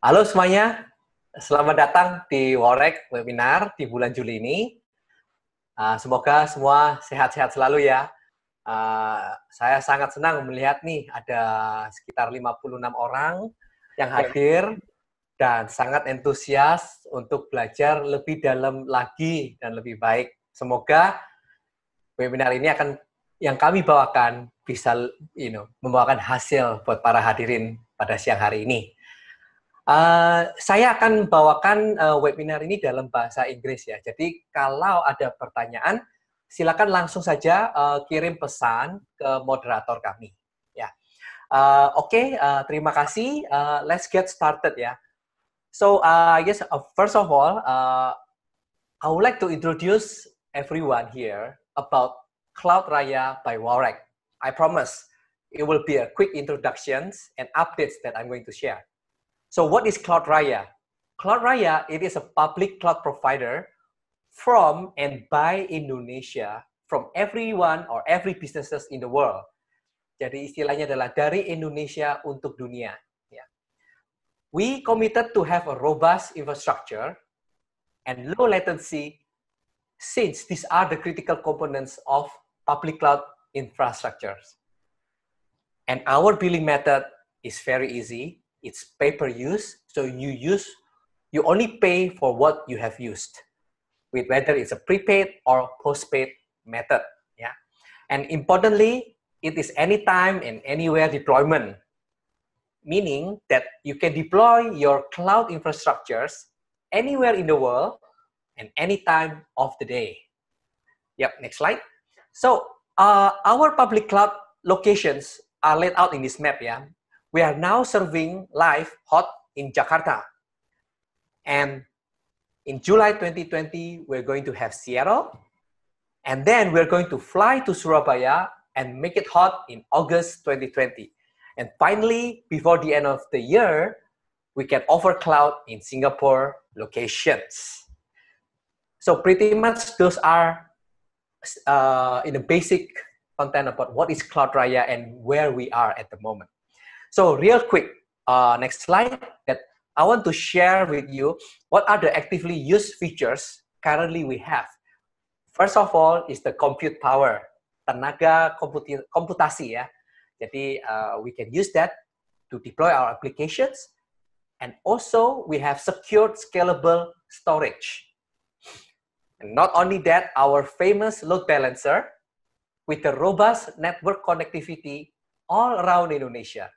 Halo semuanya, selamat datang di Wowrack webinar di bulan Juli ini. Semoga semua sehat-sehat selalu ya. Saya sangat senang melihat nih ada sekitar 56 orang yang hadir dan sangat antusias untuk belajar lebih dalam lagi dan lebih baik. Semoga webinar ini yang kami bawakan bisa membawakan hasil buat para hadirin pada siang hari ini. Saya akan membawakan webinar ini dalam bahasa Inggris ya. Jadi kalau ada pertanyaan, silakan langsung saja kirim pesan ke moderator kami. Ya, Oke, terima kasih. Let's get started ya. So, yes, first of all, I would like to introduce everyone here about Cloud Raya by Wowrack. I promise it will be a quick introductions and updates that I'm going to share. So what is Cloud Raya? Cloud Raya, it is a public cloud provider from and by Indonesia, from everyone or every businesses in the world. Jadi istilahnya adalah dari Indonesia untuk dunia. Yeah. We committed to have a robust infrastructure and low latency since these are the critical components of public cloud infrastructures. And our billing method is very easy. It's pay-per-use, so you only pay for what you have used, with whether it's a prepaid or postpaid method. Yeah, and importantly, it is anytime and anywhere deployment, meaning that you can deploy your cloud infrastructures anywhere in the world and any time of the day. Yep, next slide. So our public cloud locations are laid out in this map. Yeah. We are now serving live hot in Jakarta. And in July 2020, we're going to have Seattle. And then we're going to fly to Surabaya and make it hot in August 2020. And finally, before the end of the year, we can offer cloud in Singapore locations. So pretty much those are in the basic content about what is Cloud Raya and where we are at the moment. So real quick, next slide, that I want to share with you what are the actively used features currently we have. First of all is the compute power, tenaga komputasi ya. Jadi we can use that to deploy our applications, and also we have secured scalable storage. And not only that, our famous load balancer with the robust network connectivity all around Indonesia.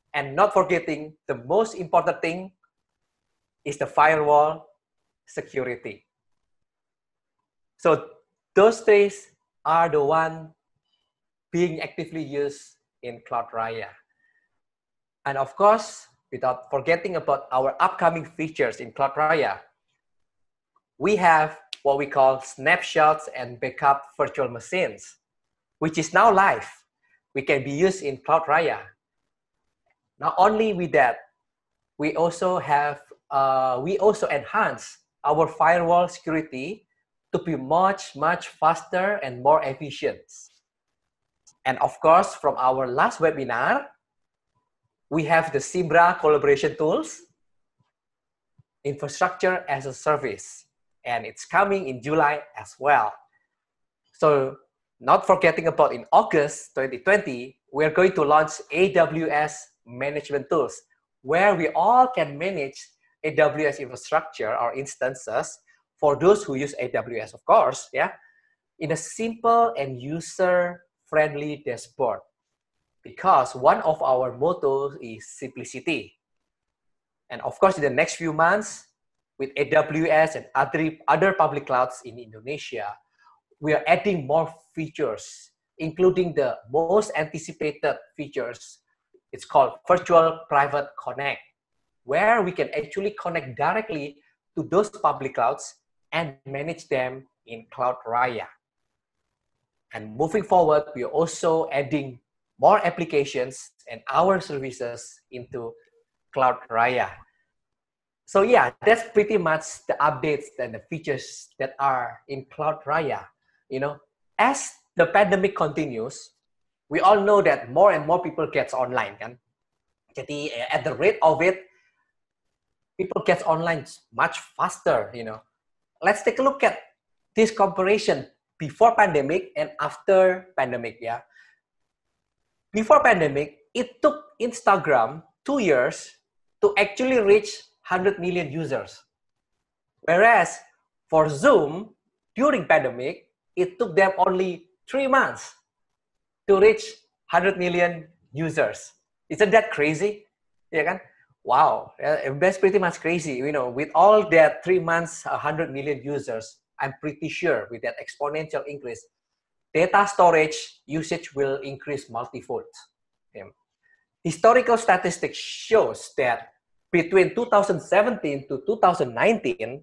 And not forgetting, the most important thing is the firewall security. So those things are the one being actively used in Cloud Raya. And of course, without forgetting about our upcoming features in Cloud Raya, we have what we call snapshots and backup virtual machines, which is now live. We can be used in Cloud Raya. Not only with that, we also enhance our firewall security to be much faster and more efficient. And of course, from our last webinar, we have the Simbra collaboration tools, infrastructure as a service, and it's coming in July as well. So not forgetting about in August 2020, we're going to launch Aws Management Tools, where we all can manage AWS infrastructure or instances for those who use AWS, of course, yeah, in a simple and user-friendly dashboard. Because one of our mottos is simplicity. And of course, in the next few months, with AWS and other public clouds in Indonesia, we are adding more features, including the most anticipated features. It's called Virtual Private Connect, where we can actually connect directly to those public clouds and manage them in Cloud Raya. And moving forward, we are also adding more applications and our services into Cloud Raya. So yeah, that's pretty much the updates and the features that are in Cloud Raya. You know, as the pandemic continues, we all know that more and more people gets online kan. Jadi at the rate of it, People get online much faster, Let's take a look at this comparison before pandemic and after pandemic, yeah. Before pandemic, it took Instagram 2 years to actually reach 100 million users. Whereas for Zoom, during pandemic, it took them only 3 months to reach 100 million users. Isn't that crazy? Yeah, kan? Wow, that's pretty much crazy. With all that 3 months, 100 million users, I'm pretty sure with that exponential increase, data storage usage will increase multifold. Okay. Historical statistics shows that between 2017 to 2019,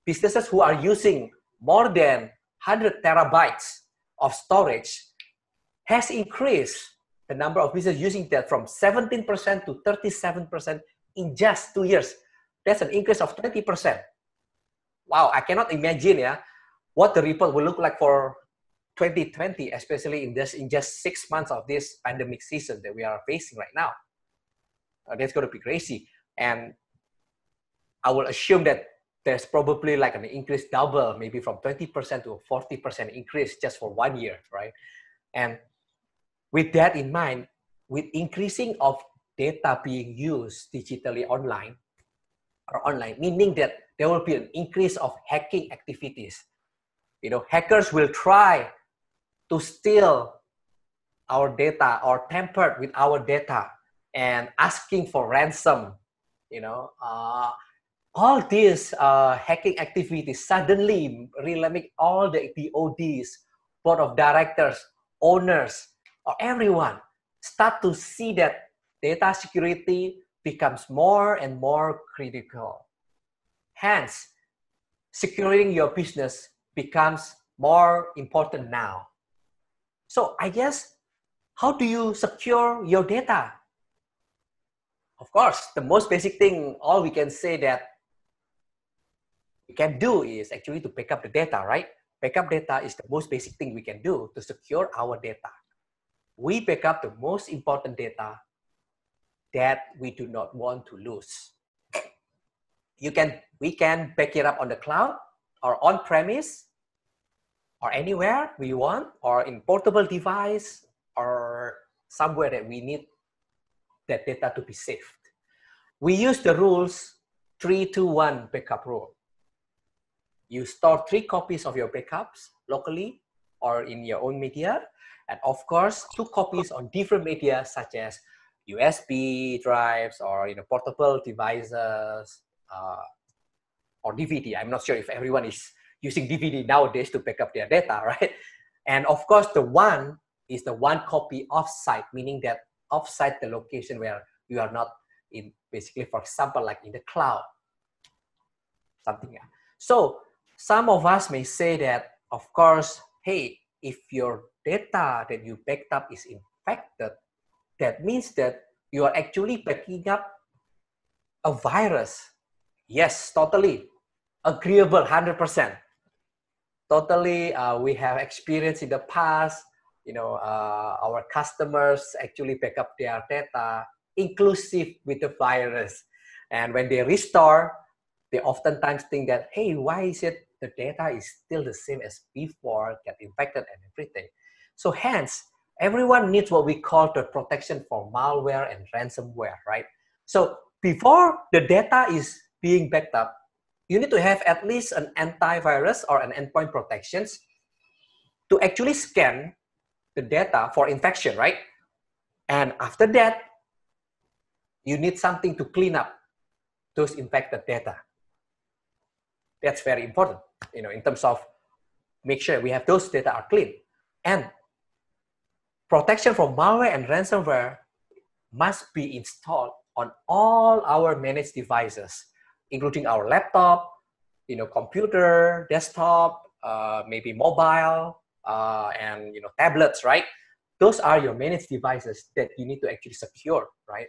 businesses who are using more than 100 terabytes of storage has increased the number of businesses using that from 17% to 37% in just 2 years. That's an increase of 20%. Wow, I cannot imagine what the report will look like for 2020, especially in just 6 months of this pandemic season that we are facing right now. That's going to be crazy. And I will assume that there's probably like an increase double, maybe from 20% to a 40% increase just for 1 year, right? And with that in mind, with increasing of data being used digitally online, meaning that there will be an increase of hacking activities. Hackers will try to steal our data or tamper with our data and asking for ransom. All these hacking activities suddenly really make all the BODs, board of directors, owners, or everyone start to see that data security becomes more and more critical. Hence, securing your business becomes more important now. So I guess, how do you secure your data? Of course, the most basic thing, all we can say that we can do is actually to back up the data, right? Backup data is the most basic thing we can do to secure our data. We back up the most important data that we do not want to lose. We can back it up on the cloud or on-premise or anywhere we want, or in portable device or somewhere that we need that data to be saved. We use the rules 3-2-1 backup rule. You store 3 copies of your backups locally or in your own media, and of course 2 copies on different media such as USB drives or portable devices or DVD. I'm not sure if everyone is using DVD nowadays to back up their data, right? And of course, the one is the 1 copy offsite, meaning that offsite the location where you are not in, basically, for example, like in the cloud, something. So some of us may say that, of course, hey, if your data that you backed up is infected, that means that you are actually backing up a virus. Yes, totally agreeable, 100%. Totally, we have experienced in the past, our customers actually back up their data, inclusive with the virus. And when they restore, they oftentimes think that, hey, why is it the data is still the same as before, get infected and everything. So hence, everyone needs what we call the protection for malware and ransomware, right? So before the data is being backed up, you need to have at least an antivirus or an endpoint protections to actually scan the data for infection, right? And after that, you need something to clean up those infected data. That's very important, in terms of make sure we have those data are clean. And protection from malware and ransomware must be installed on all our managed devices, including our laptop, computer, desktop, maybe mobile, and tablets, right? Those are your managed devices that you need to actually secure, right?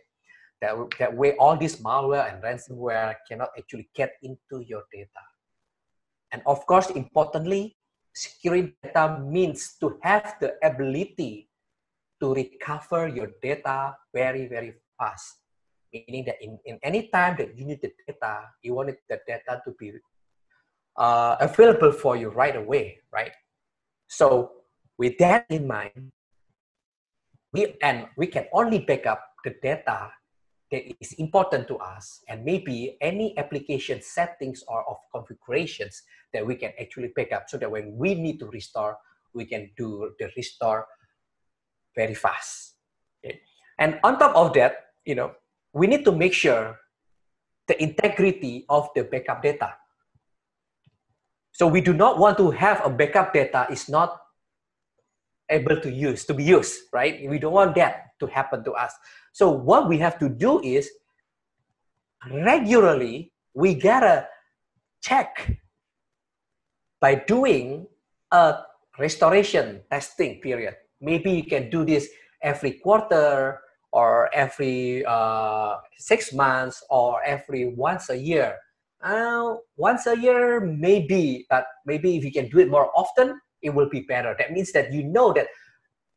That way all this malware and ransomware cannot actually get into your data. And of course, importantly, securing data means to have the ability to recover your data very, very fast. meaning that in any time that you need the data, you wanted the data to be available for you right away, right? So with that in mind, we can only back up the data that is important to us, and maybe any application settings or of configurations that we can actually back up, so that when we need to restore, we can do the restore very fast. Okay? And on top of that, we need to make sure the integrity of the backup data. So we do not want to have a backup data is not able to be used, right? We don't want that to happen to us. So what we have to do is regularly, we gotta check by doing a restoration testing period. Maybe you can do this every quarter or every 6 months or every once a year. Once a year, maybe, but maybe if you can do it more often, it will be better. That means that you know that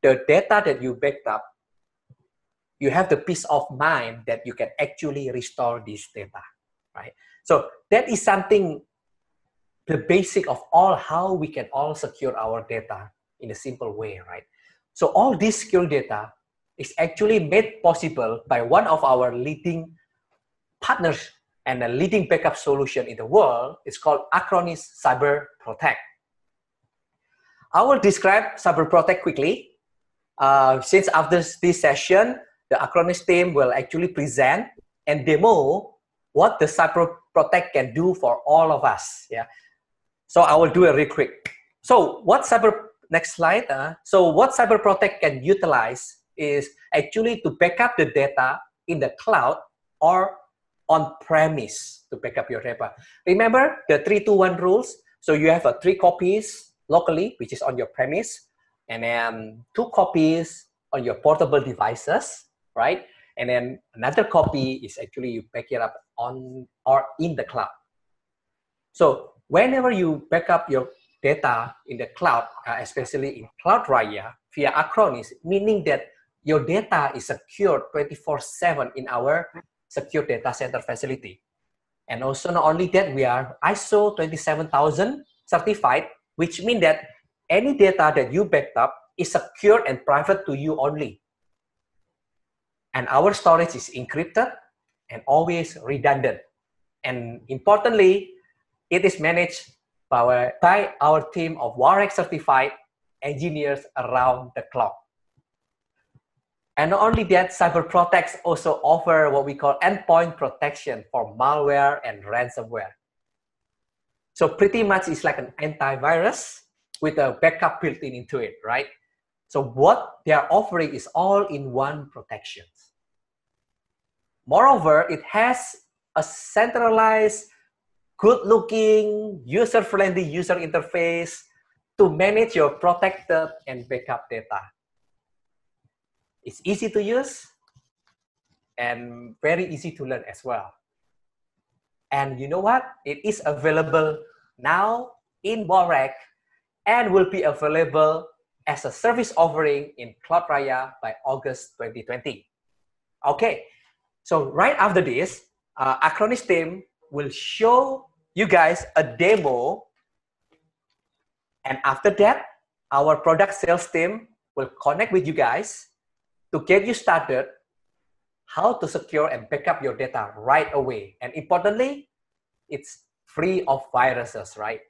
the data that you backed up, you have the peace of mind that you can actually restore this data, right? So that is something, the basic of all how we can all secure our data in a simple way, right? So all this secure data is actually made possible by one of our leading partners and a leading backup solution in the world. It's called Acronis CyberProtect. I will describe CyberProtect quickly. Since after this session, the Acronis team will actually present and demo what the CyberProtect can do for all of us. Yeah. So I will do it real quick. So next slide. So what CyberProtect can utilize is actually to back up the data in the cloud or on-premise to back up your data. Remember the 3-2-1 rules? So you have 3 copies locally, which is on your premise, and then 2 copies on your portable devices, right? And then another copy is actually you back it up on or in the cloud. So whenever you back up your data in the cloud, especially in Cloud Raya via Acronis, meaning that your data is secured 24/7 in our secure data center facility. And also not only that, we are ISO 27000 certified, which means that any data that you backed up is secure and private to you only. And our storage is encrypted and always redundant. And importantly, it is managed by our team of Wowrack certified engineers around the clock. And not only that, CyberProtect also offer what we call endpoint protection for malware and ransomware. So pretty much it's like an antivirus with a backup built into it, right? So what they are offering is all-in-one protection. Moreover, it has a centralized, good-looking, user-friendly user interface to manage your protected and backup data. It's easy to use and very easy to learn as well. And you know what? It is available now in Wowrack and will be available as a service offering in Cloud Raya by August 2020. Okay, so right after this, Acronis team will show you guys a demo, and after that, our product sales team will connect with you guys to get you started how to secure and back up your data right away. And importantly, it's free of viruses, right?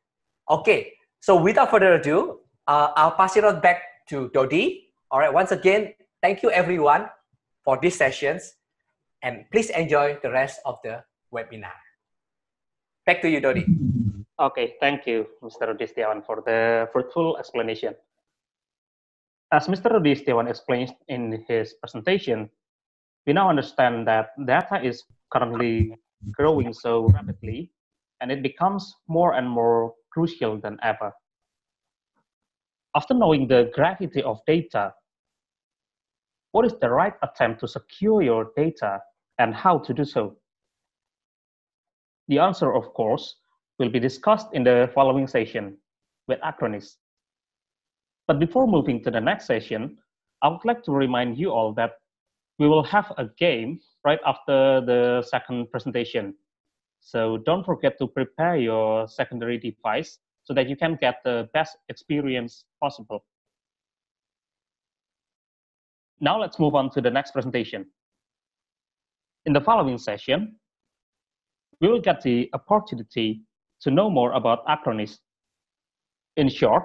Okay, so without further ado, I'll pass it on back to Dodi. All right, once again, thank you everyone for these sessions, and please enjoy the rest of the webinar. Back to you, Dodi. Okay, thank you, Mr. Rudi Setiawan, for the fruitful explanation. As Mr. Rudi Setiawan explained in his presentation, we now understand that data is currently growing so rapidly, and it becomes more and more crucial than ever. After knowing the gravity of data, what is the right attempt to secure your data and how to do so? The answer, of course, will be discussed in the following session with Acronis. But before moving to the next session, I would like to remind you all that we will have a game right after the second presentation. So don't forget to prepare your secondary device so that you can get the best experience possible. Now let's move on to the next presentation. In the following session, we will get the opportunity to know more about Acronis. In short,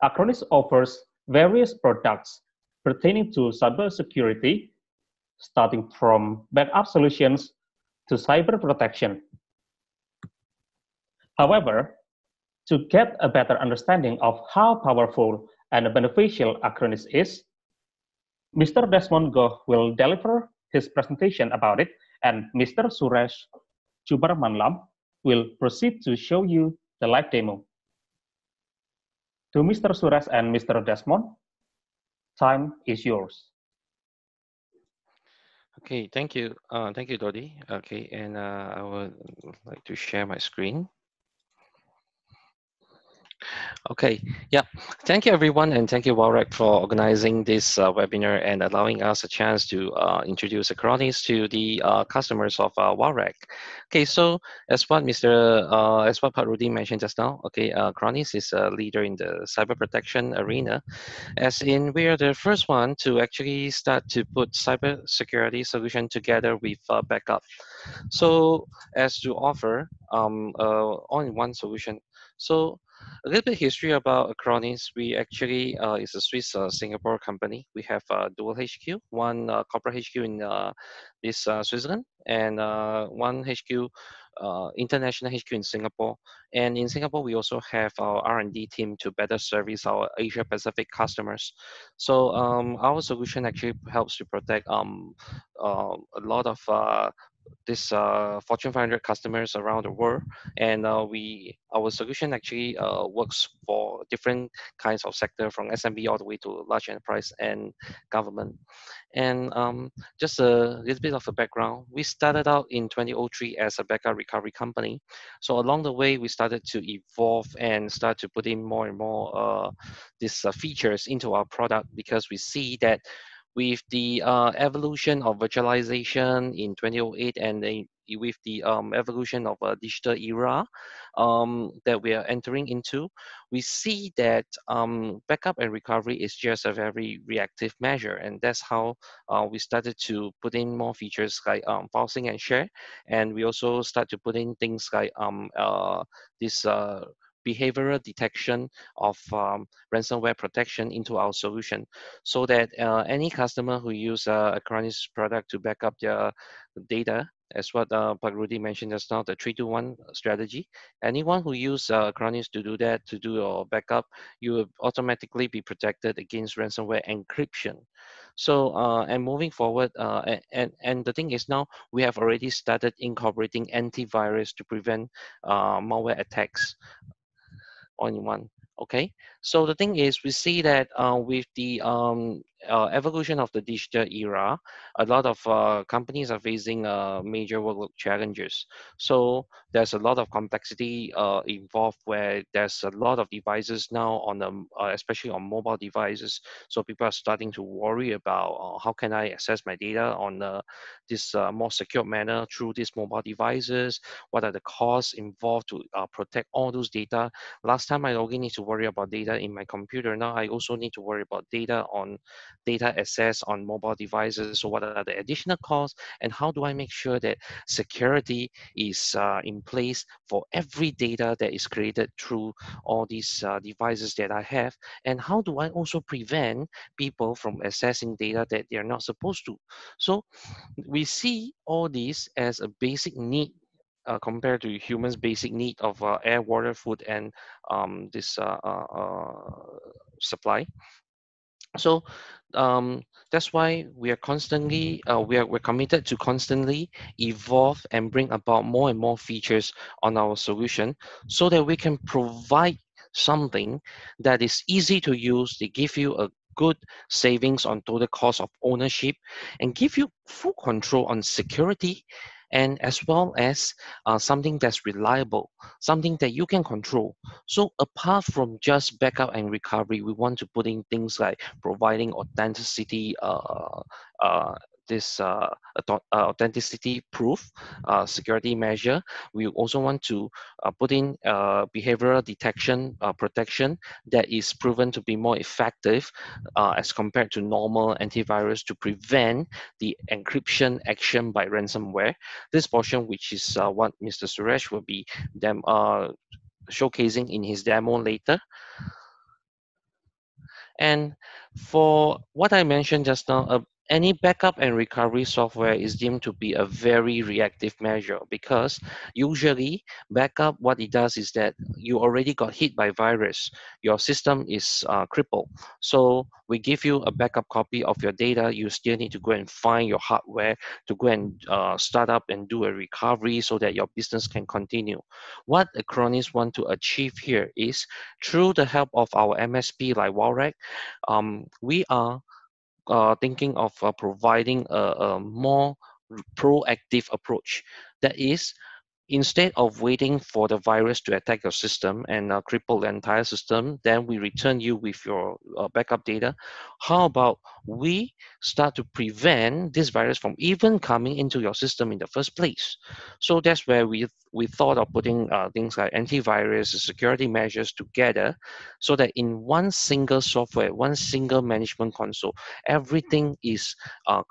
Acronis offers various products pertaining to cybersecurity, starting from backup solutions to cyber protection. However, to get a better understanding of how powerful and beneficial Acronis is, Mr. Desmond Goh will deliver his presentation about it, and Mr. Suresh Chubarmanlam will proceed to show you the live demo. To Mr. Suresh and Mr. Desmond, time is yours. Okay, thank you. Thank you, Dodi. Okay, and I would like to share my screen. Okay, yeah. Thank you, everyone, and thank you, Wowrack, for organizing this webinar and allowing us a chance to introduce Acronis to the customers of Wowrack. Okay, so as what Pak Rudy mentioned just now, okay, Acronis is a leader in the cyber protection arena, as in we are the first one to actually start to put cyber security solution together with backup. So as to offer all-in-one solution. So a little bit history about Acronis. We actually is a Swiss Singapore company. We have dual HQ, one corporate HQ in this Switzerland, and one HQ, international HQ in Singapore. And in Singapore, we also have our R&D team to better service our Asia Pacific customers. So our solution actually helps to protect a lot of this Fortune 500 customers around the world, and our solution actually works for different kinds of sector, from SMB all the way to large enterprise and government. And just a little bit of a background, we started out in 2003 as a backup recovery company. So along the way, we started to evolve and start to put in more and more these features into our product, because we see that with the evolution of virtualization in 2008 and with the evolution of a digital era that we are entering into, we see that backup and recovery is just a very reactive measure, and that's how we started to put in more features like file sync and share, and we also start to put in things like this behavioral detection of ransomware protection into our solution, so that any customer who use Acronis product to back up their data, as what Pak Rudy mentioned just now, the 3-2-1 strategy. Anyone who use Acronis to do that, to do your backup, you will automatically be protected against ransomware encryption. So, and moving forward, and the thing is now, we have already started incorporating antivirus to prevent malware attacks on one. Okay, so the thing is, we see that with the evolution of the digital era, a lot of companies are facing major workload challenges. So there's a lot of complexity involved, where there's a lot of devices now on the, especially on mobile devices. So people are starting to worry about how can I access my data on this more secure manner through these mobile devices. What are the costs involved to protect all those data? Last time I only need to worry about data in my computer. Now I also need to worry about data access on mobile devices. So what are the additional costs, and how do I make sure that security is in place for every data that is created through all these devices that I have? And how do I also prevent people from accessing data that they're not supposed to? So we see all these as a basic need compared to humans' basic need of air, water, food, and this supply. So that's why we are constantly, we're committed to constantly evolve and bring about more and more features on our solution, so that we can provide something that is easy to use. They give you a good savings on total cost of ownership, and give you full control on security, and as well as something that's reliable, something that you can control. So apart from just backup and recovery, we want to put in things like providing authenticity, uh, this authenticity proof, security measure. We also want to put in behavioral detection protection that is proven to be more effective as compared to normal antivirus to prevent the encryption action by ransomware. This portion, which is what Mr. Suresh will be showcasing in his demo later. And for what I mentioned just now, any backup and recovery software is deemed to be a very reactive measure, because usually backup, what it does is that you already got hit by virus, your system is crippled. So we give you a backup copy of your data. You still need to go and find your hardware to go and start up and do a recovery so that your business can continue. What Acronis want to achieve here is, through the help of our MSP like Wowrack, we are thinking of providing a more proactive approach. That is, instead of waiting for the virus to attack your system and cripple the entire system, then we return you with your backup data. How about we start to prevent this virus from even coming into your system in the first place? So that's where we thought of putting things like antivirus, security measures together, so that in one single software, one single management console, everything is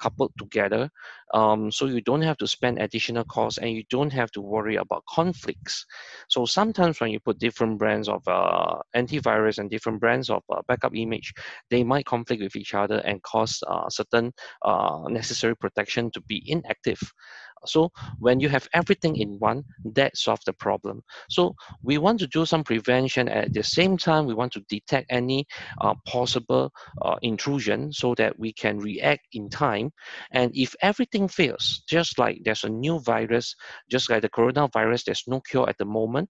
coupled together. So you don't have to spend additional costs and you don't have to worry about conflicts. So sometimes when you put different brands of antivirus and different brands of backup image, they might conflict with each other and cause certain necessary protection to be inactive. So when you have everything in one, that solves the problem. So we want to do some prevention. At the same time, we want to detect any possible intrusion so that we can react in time. And if everything fails, just like there's a new virus, just like the coronavirus, there's no cure at the moment,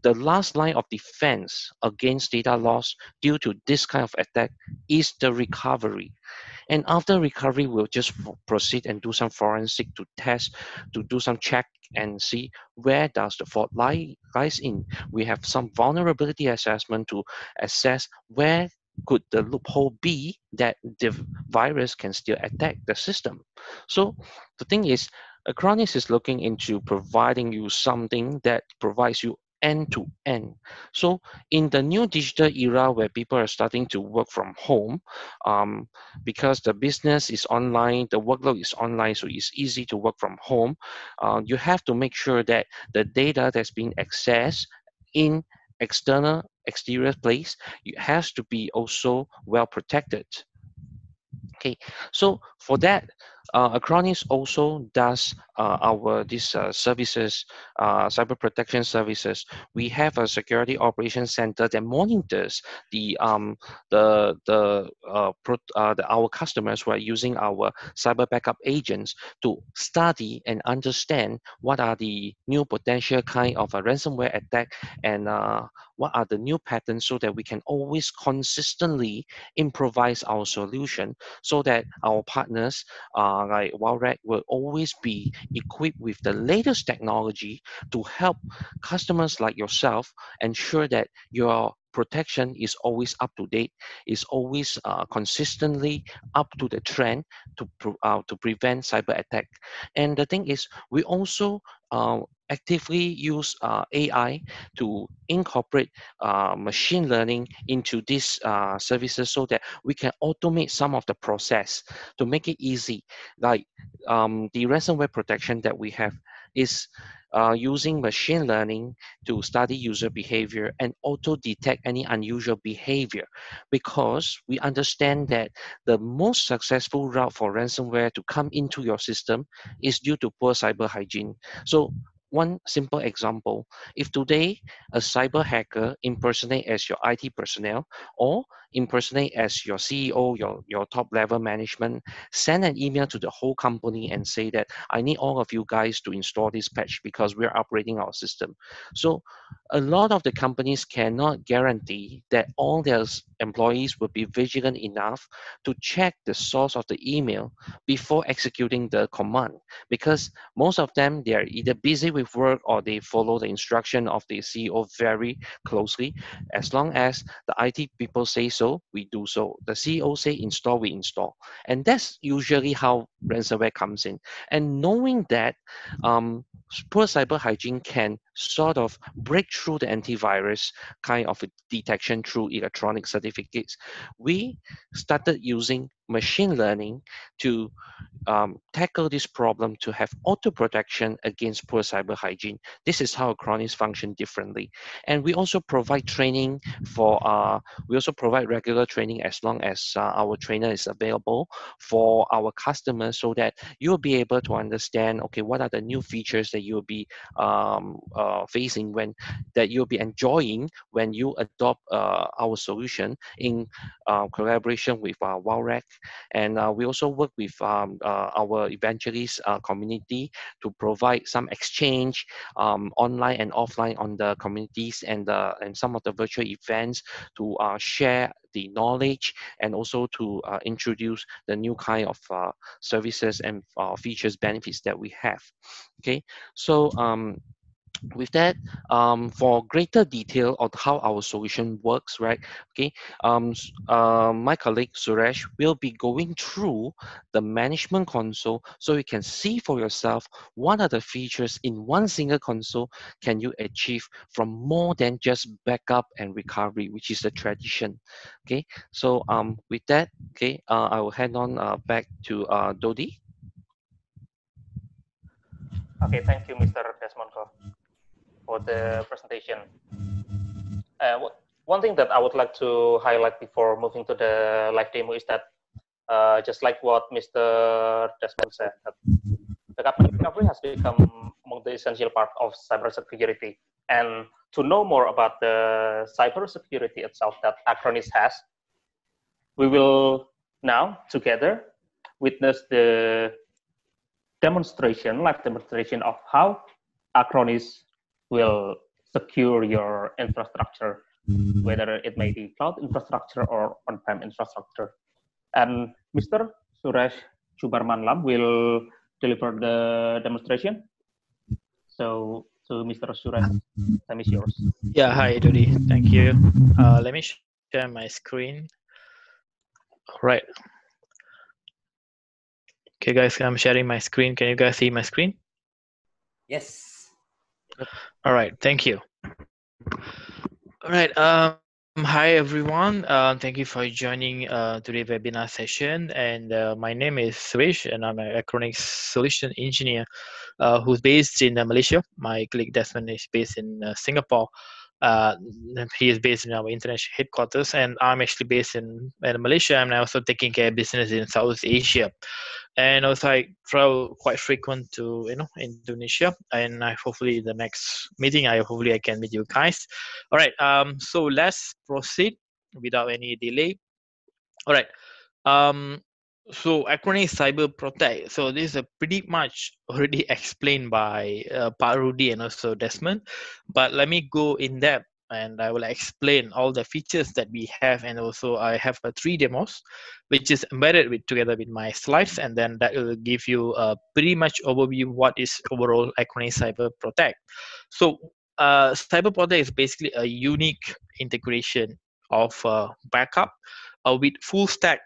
the last line of defense against data loss due to this kind of attack is the recovery. And after recovery, we'll just proceed and do some forensic to test, to do some check and see where does the fault lies in. We have some vulnerability assessment to assess where could the loophole be that the virus can still attack the system. So the thing is, Acronis is looking into providing you something that provides you end to end. So in the new digital era where people are starting to work from home, because the business is online, the workload is online, so it's easy to work from home. You have to make sure that the data that's being accessed in exterior place, it has to be also well protected. Okay, so for that, Acronis also does these services, cyber protection services. We have a security operations center that monitors our customers who are using our cyber backup agents to study and understand what are the new potential kind of a ransomware attack, and what are the new patterns, so that we can always consistently improvise our solution, so that our partners like Wowrack will always be equipped with the latest technology to help customers like yourself ensure that your protection is always up to date, is always consistently up to the trend to prevent cyber attack. And the thing is, we also actively use AI to incorporate machine learning into these services, so that we can automate some of the process to make it easy. Like the ransomware protection that we have is using machine learning to study user behavior and auto detect any unusual behavior, because we understand that the most successful route for ransomware to come into your system is due to poor cyber hygiene. So one simple example. If today a cyber hacker impersonate as your IT personnel or impersonate as your CEO, your top level management, send an email to the whole company and say that I need all of you guys to install this patch because we're upgrading our system. So a lot of the companies cannot guarantee that all their employees will be vigilant enough to check the source of the email before executing the command, because most of them, they are either busy with work or they follow the instruction of the CEO very closely. As long as the IT people say so, we do so. The CEO say install, we install. And that's usually how ransomware comes in. And knowing that poor cyber hygiene can sort of break through the antivirus kind of a detection through electronic certificates, we started using machine learning to tackle this problem, to have auto protection against poor cyber hygiene. This is how Acronis function differently. And we also provide training for, we also provide regular training as long as our trainer is available for our customers, so that you'll be able to understand, okay, what are the new features that you'll be facing that you'll be enjoying when you adopt our solution in collaboration with Wowrack. And we also work with our evangelist community to provide some exchange online and offline on the communities and some of the virtual events to share the knowledge and also to introduce the new kind of services and features, benefits that we have. Okay, so with that, for greater detail on how our solution works, right? Okay, my colleague Suresh will be going through the management console, so you can see for yourself what are the features in one single console can you achieve from more than just backup and recovery, which is the tradition. Okay, so with that, okay, I will hand on back to Dodi. Okay, thank you, Mr. Desmond, for the presentation. One thing that I would like to highlight before moving to the live demo is that just like what Mr. Desmond said, that backup and recovery has become among the essential part of cybersecurity. And to know more about the cybersecurity itself that Acronis has, we will now together witness the live demonstration of how Acronis will secure your infrastructure, whether it may be cloud infrastructure or on-prem infrastructure. And Mr. Suresh Chubarmanlam will deliver the demonstration. So Mr. Suresh, time is yours. Yeah, hi, Dodi. Thank you. Let me share my screen. All right. Okay, guys, I'm sharing my screen. Can you guys see my screen? Yes. All right, thank you. All right, hi everyone. Thank you for joining today's webinar session. And my name is Suresh, and I'm an Acronis solution engineer who's based in Malaysia. My colleague Desmond is based in Singapore. He is based in our international headquarters, and I'm actually based in Malaysia. I'm also taking care of business in Southeast Asia. And also I travel quite frequent to Indonesia, and hopefully the next meeting hopefully I can meet you guys. All right, so let's proceed without any delay. All right, so Acronis Cyber Protect. So this is pretty much already explained by Pak Rudy and also Desmond, but let me go in depth and I will explain all the features that we have, and also I have 3 demos which is embedded together with my slides, and then that will give you a pretty much overview what is overall Acronis Cyber Protect. So Cyber Protect is basically a unique integration of backup with full stack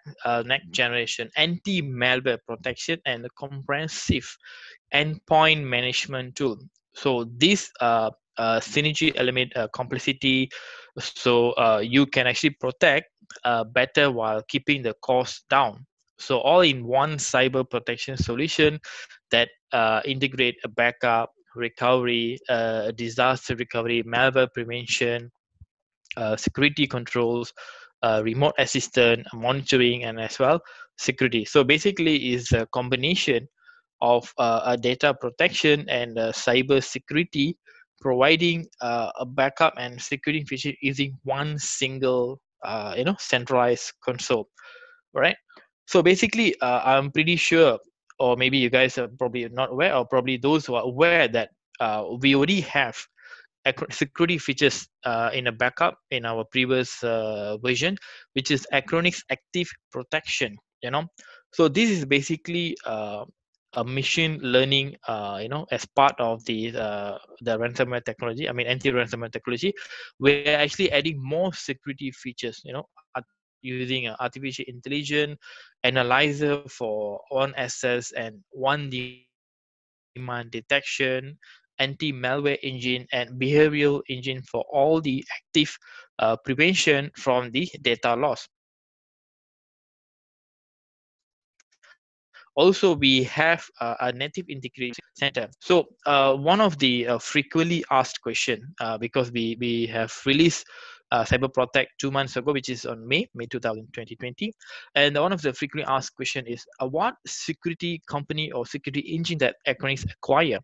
next generation anti-malware protection and a comprehensive endpoint management tool. So this synergy element complexity, so you can actually protect better while keeping the cost down. So all in one cyber protection solution that integrate a backup, recovery, disaster recovery, malware prevention, security controls, remote assistant, monitoring, and as well security. So basically is a combination of data protection and cyber security, providing a backup and security feature using one single centralized console. Right. So basically, I'm pretty sure, or maybe you guys are probably not aware, or probably those who are aware that we already have security features in a backup in our previous version, which is Acronis Active Protection. So this is basically a machine learning, as part of the ransomware technology. I mean, anti-ransomware technology. We're actually adding more security features. Using artificial intelligence analyzer for on access and one demand detection, anti-malware engine, and behavioral engine for all the active prevention from the data loss. Also, we have a native integration center. So one of the frequently asked question, because we have released Cyber Protect 2 months ago, which is on May 2020, and one of the frequently asked question is what security company or security engine that Acronis acquire,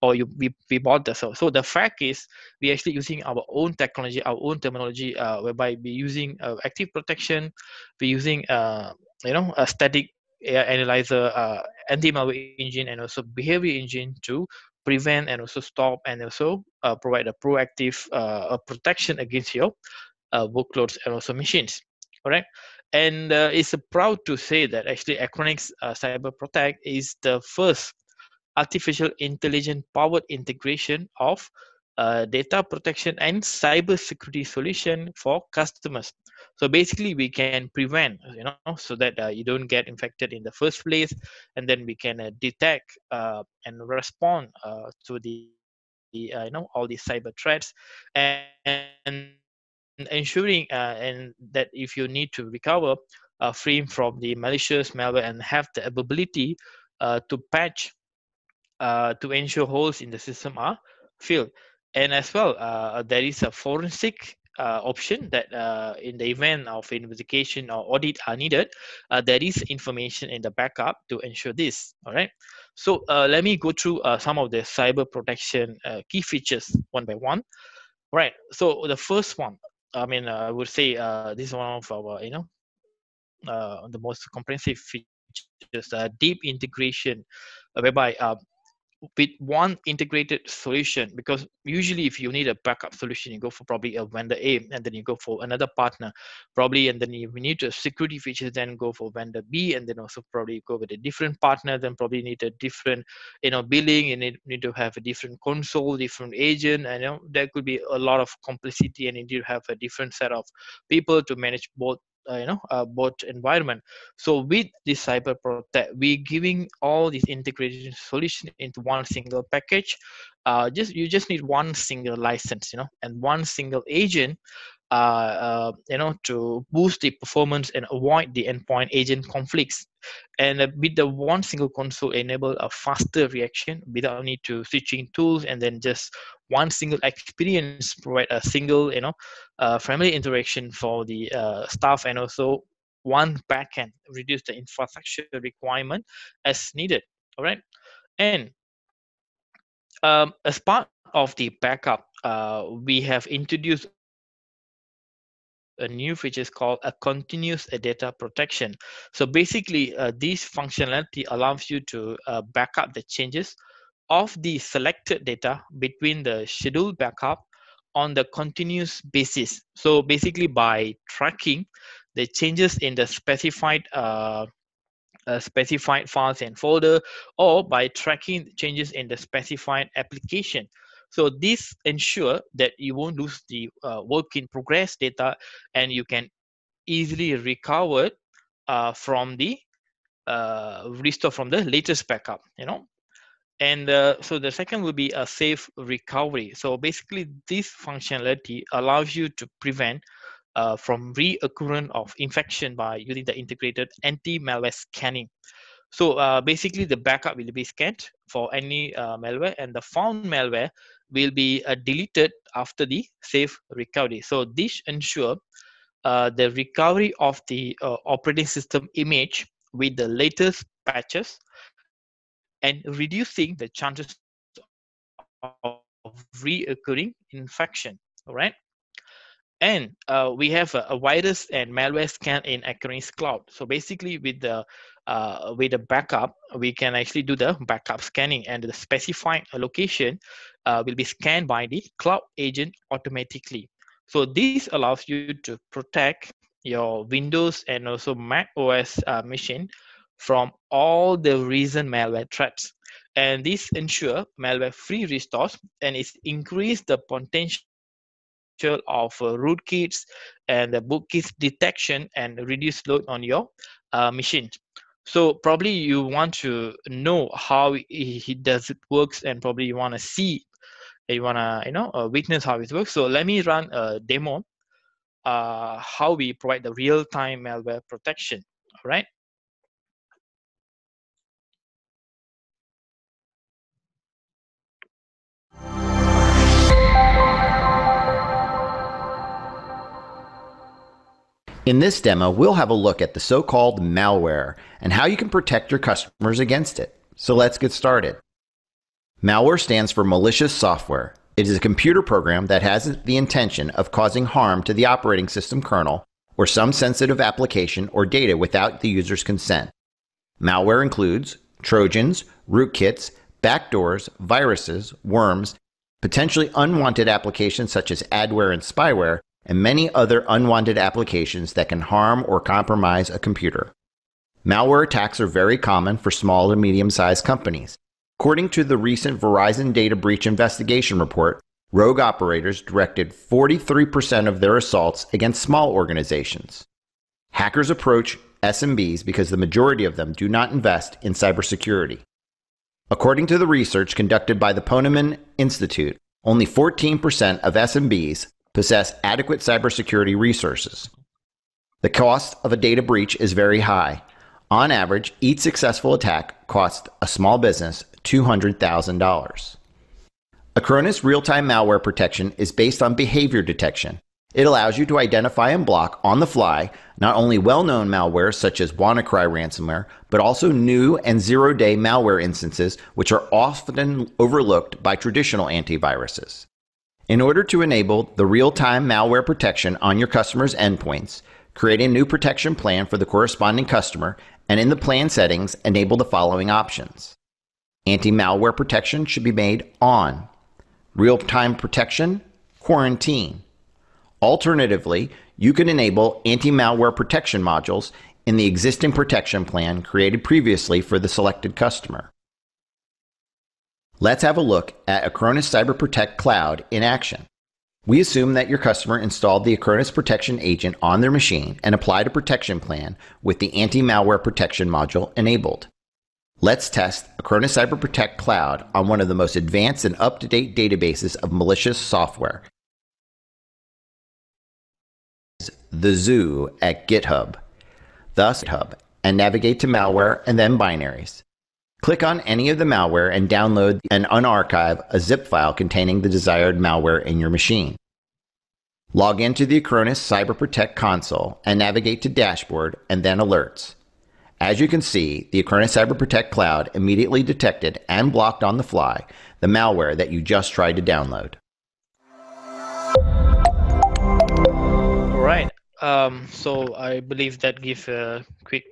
or we bought this. So the fact is we actually using our own technology, our own terminology, whereby we using active protection, we using a static AI analyzer, anti-malware engine, and also behavior engine to prevent and also stop and also provide a proactive protection against your workloads and also machines. All right. And it's proud to say that actually Acronis Cyber Protect is the first artificial intelligence powered integration of data protection and cyber security solution for customers. So basically we can prevent, so that you don't get infected in the first place, and then we can detect and respond to the all these cyber threats, and ensuring and that if you need to recover free from the malicious malware and have the ability to patch, to ensure holes in the system are filled. And as well, there is a forensic option that in the event of investigation or audit are needed, there is information in the backup to ensure this. All right. So let me go through some of the cyber protection key features one by one. Right. So the first one, I mean, I would say this is one of our, the most comprehensive features, deep integration, whereby with one integrated solution, because usually if you need a backup solution, you go for probably a vendor A, and then you go for another partner probably, and then if you need a security feature, then go for vendor B, and then also probably go with a different partner, then probably need a different billing, you need to have a different console, different agent, and there could be a lot of complexity, and you need to have a different set of people to manage both environment. So with this Cyber Protect, we're giving all these integration solution into one single package. You just need one single license, and one single agent, to boost the performance and avoid the endpoint agent conflicts. And with the one single console, enable a faster reaction without need to switching tools, and then just one single experience, provide a single, friendly interaction for the staff, and also one backend, reduce the infrastructure requirement as needed. All right. And as part of the backup, we have introduced a new feature called a continuous data protection. So basically, this functionality allows you to back up the changes of the selected data between the scheduled backup on the continuous basis. So basically, by tracking the changes in the specified files and folder, or by tracking changes in the specified application. So this ensure that you won't lose the work in progress data, and you can easily recover from the restore from the latest backup. And so the second will be a safe recovery. So basically, this functionality allows you to prevent from reoccurrence of infection by using the integrated anti-malware scanning. So basically, the backup will be scanned for any malware, and the found malware will be deleted after the safe recovery. So this ensure the recovery of the operating system image with the latest patches, and and reducing the chances of reoccurring infection. All right. And we have a virus and malware scan in Acronis Cloud. So basically, with the backup, we can actually do the backup scanning, and the specified location will be scanned by the cloud agent automatically. So this allows you to protect your Windows and also Mac OS machine from all the recent malware threats. And this ensure malware-free restores, and it's increase the potential of rootkits and the bootkits detection and reduce load on your machine. So probably you want to know how he does it works, and probably you want to see, you want to witness how it works. So let me run a demo how we provide the real-time malware protection. All right. In this demo, we'll have a look at the so-called malware and how you can protect your customers against it. So let's get started. Malware stands for malicious software. It is a computer program that has the intention of causing harm to the operating system kernel or some sensitive application or data without the user's consent. Malware includes Trojans, rootkits, backdoors, viruses, worms, potentially unwanted applications such as adware and spyware, and many other unwanted applications that can harm or compromise a computer. Malware attacks are very common for small and medium-sized companies. According to the recent Verizon data breach investigation report, rogue operators directed 43% of their assaults against small organizations. Hackers approach SMBs because the majority of them do not invest in cybersecurity. According to the research conducted by the Keamanan Institute, only 14% of SMBs possess adequate cybersecurity resources. The cost of a data breach is very high. On average, each successful attack costs a small business $200,000. Acronis real-time malware protection is based on behavior detection. It allows you to identify and block on the fly not only well-known malware such as WannaCry ransomware, but also new and zero-day malware instances which are often overlooked by traditional antiviruses. In order to enable the real-time malware protection on your customers' endpoints, create a new protection plan for the corresponding customer, and in the plan settings, enable the following options. Anti-malware protection should be made on. Real-time protection, quarantine. Alternatively, you can enable anti-malware protection modules in the existing protection plan created previously for the selected customer. Let's have a look at Acronis CyberProtect Cloud in action. We assume that your customer installed the Acronis Protection Agent on their machine and applied a protection plan with the anti-malware protection module enabled. Let's test Acronis CyberProtect Cloud on one of the most advanced and up-to-date databases of malicious software, the zoo at GitHub. Thus, GitHub, and navigate to malware and then binaries. Click on any of the malware and download and unarchive a zip file containing the desired malware in your machine. Log into the Acronis CyberProtect console and navigate to Dashboard and then Alerts. As you can see, the Acronis CyberProtect Cloud immediately detected and blocked on the fly the malware that you just tried to download. All right. So I believe that gives a quick,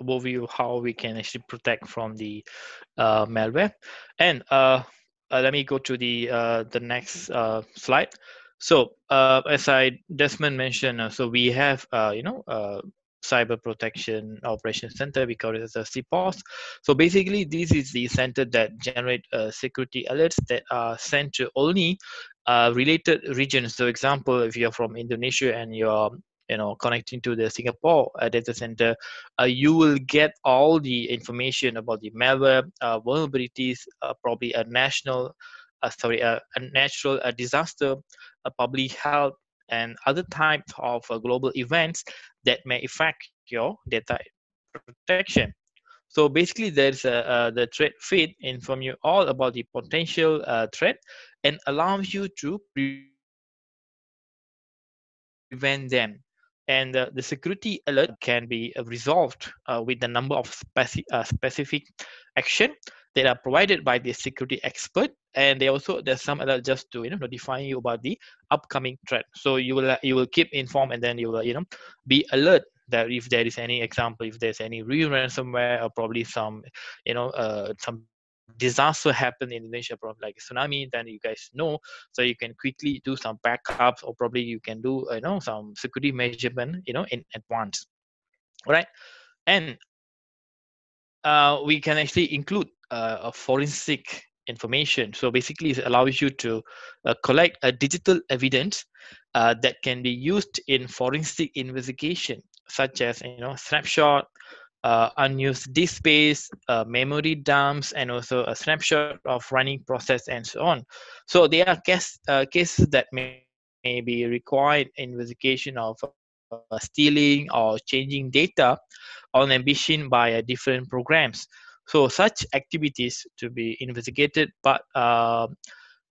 overview how we can actually protect from the malware. And let me go to the next slide. So as Desmond mentioned, so we have Cyber Protection Operations Center. We call it as a CPOS. So basically, this is the center that generate security alerts that are sent to only related regions. So example, if you're from Indonesia and you're connecting to the Singapore data center, you will get all the information about the malware vulnerabilities, probably a natural disaster, public health, and other types of global events that may affect your data protection. So basically, there's the threat feed inform you all about the potential threat and allows you to prevent them. And the security alert can be resolved with the number of specific action that are provided by the security expert, and there's some alert just to notify you about the upcoming threat. So you will keep informed, and then you will be alert that if there is any example, if there's any real ransomware, or probably some some disaster happen in Indonesia, probably like tsunami, then you guys know, so you can quickly do some backups, or probably you can do some security measurement in advance. All right. And we can actually include a forensic information. So basically, it allows you to collect a digital evidence that can be used in forensic investigation, such as snapshot, unused disk space, memory dumps, and also a snapshot of running process, and so on. So there are cases that may be required investigation of stealing or changing data on a machine by different programs. So such activities to be investigated, but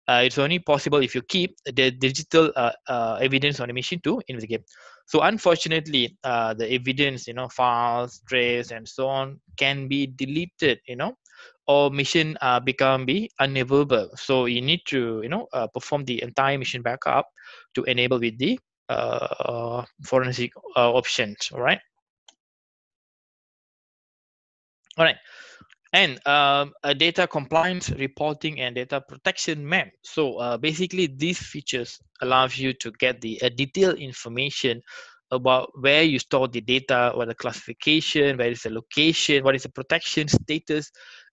it's only possible if you keep the digital evidence on a machine to investigate. So unfortunately, the evidence, files, trace, and so on can be deleted, or machine be unavailable. So you need to, perform the entire machine backup to enable with the forensic options. All right. All right. And a data compliance reporting and data protection map. So basically, these features allows you to get the detailed information about where you store the data, what the classification, where is the location, what is the protection status,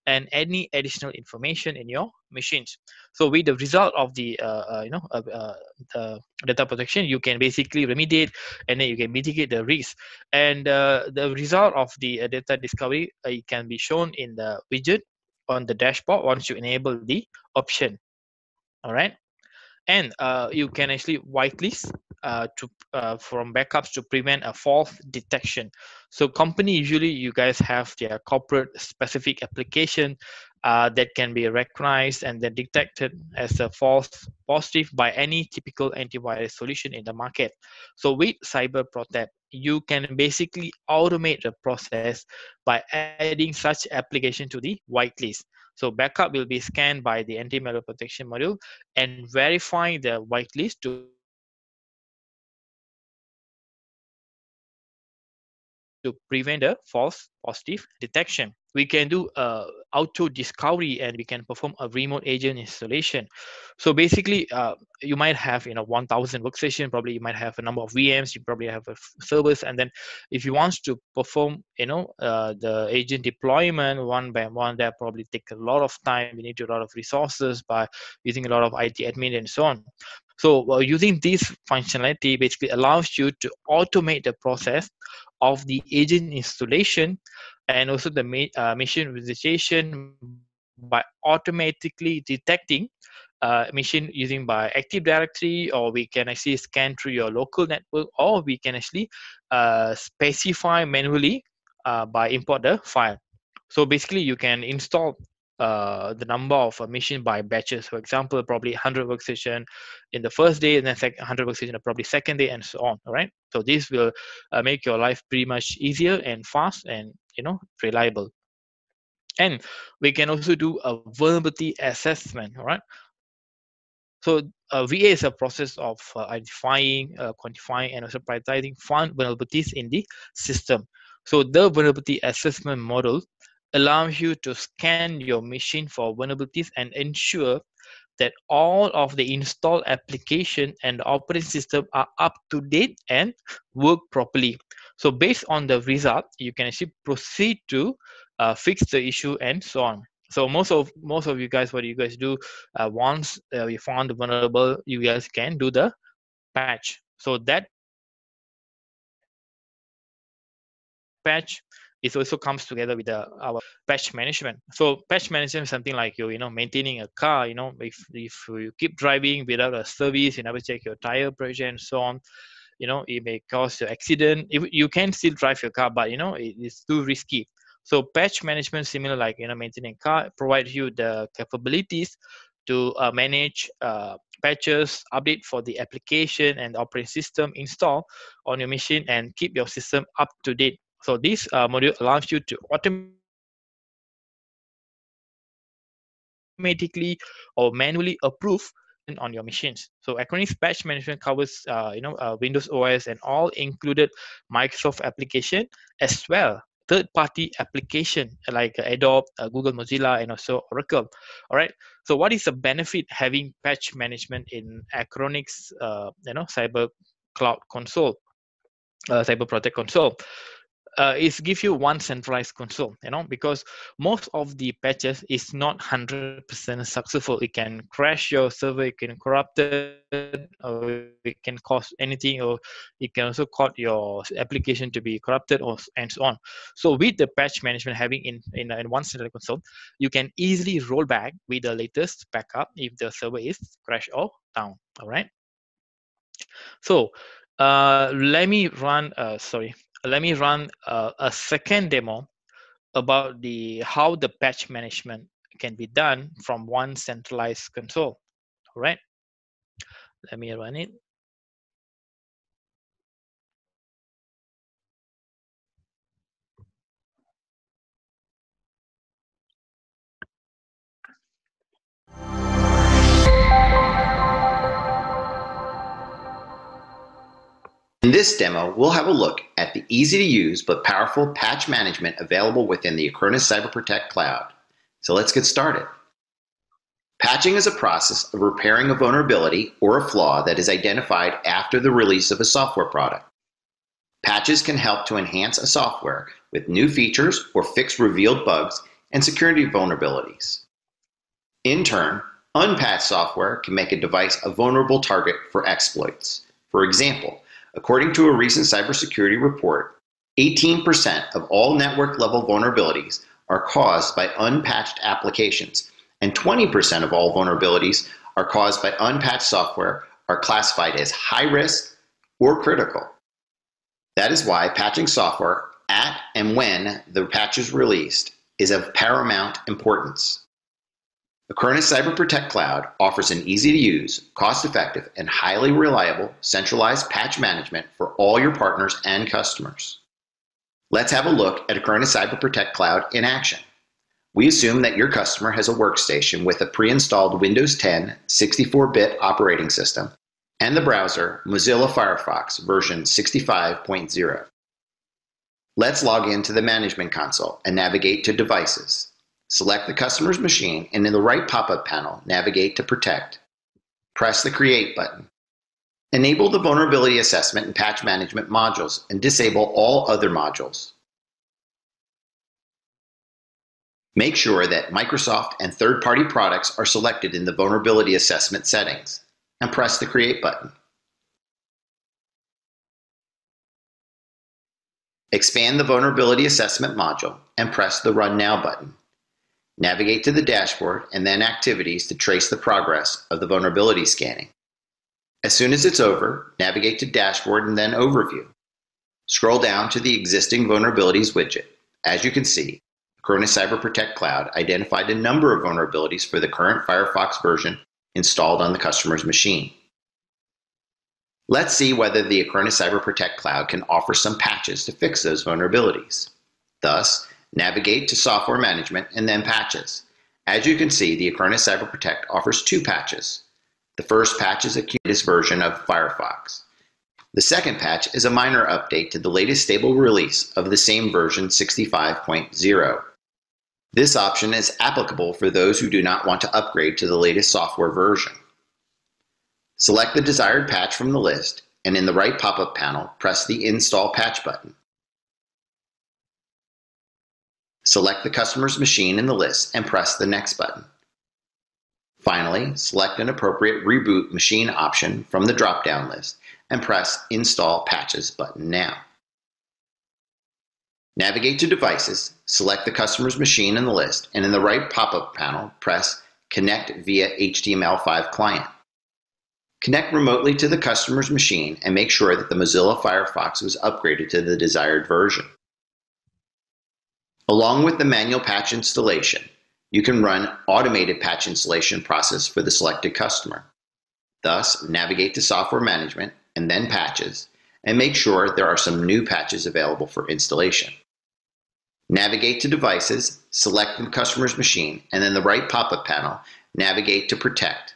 and any additional information in your machines. So with the result of the data protection, you can basically remediate, and then you can mitigate the risk. And the result of the data discovery it can be shown in the widget on the dashboard once you enable the option. All right. And you can actually whitelist from backups to prevent a false detection. So company, usually you guys have their corporate specific application that can be recognized and then detected as a false positive by any typical antivirus solution in the market. So with Cyber Protect, you can basically automate the process by adding such application to the whitelist. So backup will be scanned by the anti-malware protection module and verify the whitelist to prevent the false positive detection. We can do auto discovery, and we can perform a remote agent installation. So basically, you might have 1,000 workstation. Probably you might have a number of VMs. You probably have servers, and then if you want to perform the agent deployment one by one, that probably take a lot of time. You need a lot of resources by using a lot of IT admin and so on. So using this functionality basically allows you to automate the process of the agent installation and also the machine visitation by automatically detecting machine using by Active Directory, or we can actually scan through your local network, or we can actually specify manually by import the file. So basically you can install the number of machine by batches. For example, probably 100 workstation in the first day, and then 100 workstation probably second day, and so on. All right. So this will make your life pretty much easier and fast and reliable. And we can also do a vulnerability assessment. All right. So VA is a process of identifying, quantifying, and also prioritizing found vulnerabilities in the system. So the vulnerability assessment model allows you to scan your machine for vulnerabilities and ensure that all of the installed application and operating system are up to date and work properly. So based on the result, you can actually proceed to fix the issue and so on. So most of you guys, what you guys do, once you found vulnerable, you guys can do the patch. So that patch it also comes together with our patch management. So patch management is something like maintaining a car. If you keep driving without a service, you never check your tire pressure and so on, it may cause an accident. You can still drive your car, but it's too risky. So patch management, similar like maintaining car, provides you the capabilities to manage patches, update for the application and operating system install on your machine, and keep your system up to date. So this module allows you to automatically automatically or manually approve on your machines. So Acronis patch management covers Windows OS and all included Microsoft application, as well third-party application like Adobe, Google, Mozilla, and also Oracle. All right. So what is the benefit having patch management in Acronis cyber cloud console, cyber protect console? It gives you one centralized console, because most of the patches is not 100% successful. It can crash your server, it can corrupt it, or it can cause anything, or it can also cause your application to be corrupted, and so on. So with the patch management having in one centralized console, you can easily roll back with the latest backup if the server is crashed or down. All right. So let me run a second demo about how the patch management can be done from one centralized console. All right, let me run it. In this demo, we'll have a look at the easy-to-use but powerful patch management available within the Acronis CyberProtect Cloud. So let's get started. Patching is a process of repairing a vulnerability or a flaw that is identified after the release of a software product. Patches can help to enhance a software with new features or fix revealed bugs and security vulnerabilities. In turn, unpatched software can make a device a vulnerable target for exploits. For example, according to a recent cybersecurity report, 18% of all network-level vulnerabilities are caused by unpatched applications, and 20% of all vulnerabilities are caused by unpatched software are classified as high risk or critical. That is why patching software at and when the patch is released is of paramount importance. Acronis CyberProtect Cloud offers an easy-to-use, cost-effective, and highly reliable centralized patch management for all your partners and customers. Let's have a look at Acronis CyberProtect Cloud in action. We assume that your customer has a workstation with a pre-installed Windows 10 64-bit operating system and the browser Mozilla Firefox version 65.0. Let's log into the Management Console and navigate to Devices. Select the customer's machine, and in the right pop-up panel, navigate to Protect. Press the Create button. Enable the Vulnerability Assessment and Patch Management modules and disable all other modules. Make sure that Microsoft and third-party products are selected in the Vulnerability Assessment settings, and press the Create button. Expand the Vulnerability Assessment module and press the Run Now button. Navigate to the dashboard and then Activities to trace the progress of the vulnerability scanning. As soon as it's over, navigate to Dashboard and then Overview. Scroll down to the Existing Vulnerabilities widget. As you can see, Acronis CyberProtect Cloud identified a number of vulnerabilities for the current Firefox version installed on the customer's machine. Let's see whether the Acronis CyberProtect Cloud can offer some patches to fix those vulnerabilities. Thus, navigate to Software Management and then Patches. As you can see, the Acronis CyberProtect offers two patches. The first patch is a latest version of Firefox. The second patch is a minor update to the latest stable release of the same version 65.0. This option is applicable for those who do not want to upgrade to the latest software version. Select the desired patch from the list, and in the right pop-up panel, press the Install Patch button. Select the customer's machine in the list and press the Next button. Finally, select an appropriate Reboot Machine option from the drop-down list and press Install Patches button now. Navigate to Devices, select the customer's machine in the list, and in the right pop-up panel, press Connect via HTML5 Client. Connect remotely to the customer's machine and make sure that the Mozilla Firefox was upgraded to the desired version. Along with the manual patch installation, you can run automated patch installation process for the selected customer. Thus, navigate to Software Management and then Patches, and make sure there are some new patches available for installation. Navigate to Devices, select the customer's machine, and then the right pop-up panel, navigate to Protect.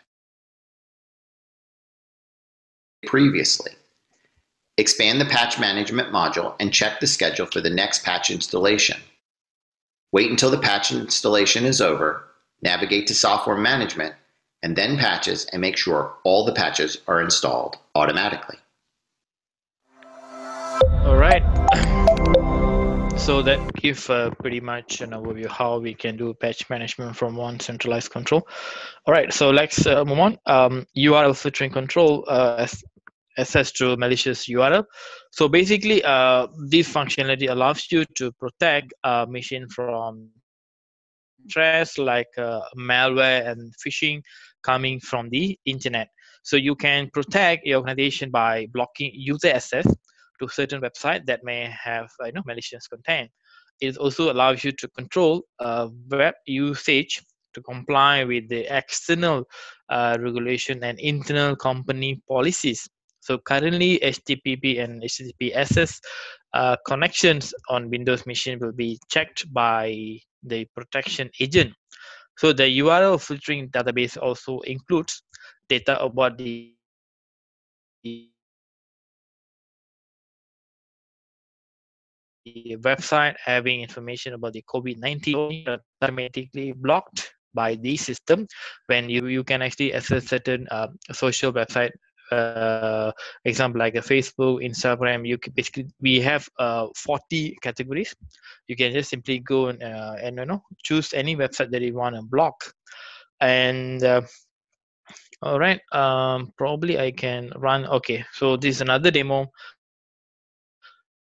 Previously. Expand the Patch Management module and check the schedule for the next patch installation. Wait until the patch installation is over, navigate to Software Management, and then Patches, and make sure all the patches are installed automatically. All right. So that gives pretty much an overview how we can do patch management from one centralized control. All right, so let's move on. URL filtering control access to malicious URL. So basically, this functionality allows you to protect a machine from threats like malware and phishing coming from the internet. So you can protect your organization by blocking user access to certain websites that may have malicious content. It also allows you to control web usage to comply with the external regulation and internal company policies. So currently, HTTP and HTTPS connections on Windows machine will be checked by the protection agent. So the URL filtering database also includes data about the website having information about the COVID-19 automatically blocked by the system when you can actually access certain social website, example like a Facebook, Instagram. We have 40 categories. You can just simply go and choose any website that you want to block. And all right, probably I can run. Okay, so this is another demo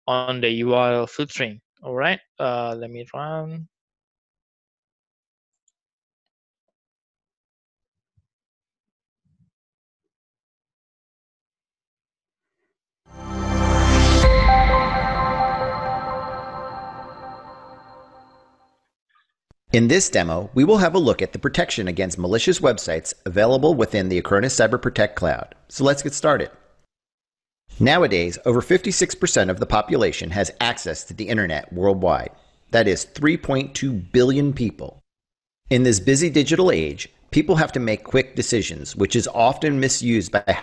on the URL filtering. All right, let me run. In this demo, we will have a look at the protection against malicious websites available within the Acronis CyberProtect Cloud. So let's get started. Nowadays, over 56% of the population has access to the internet worldwide. That is 3.2 billion people. In this busy digital age, people have to make quick decisions, which is often misused by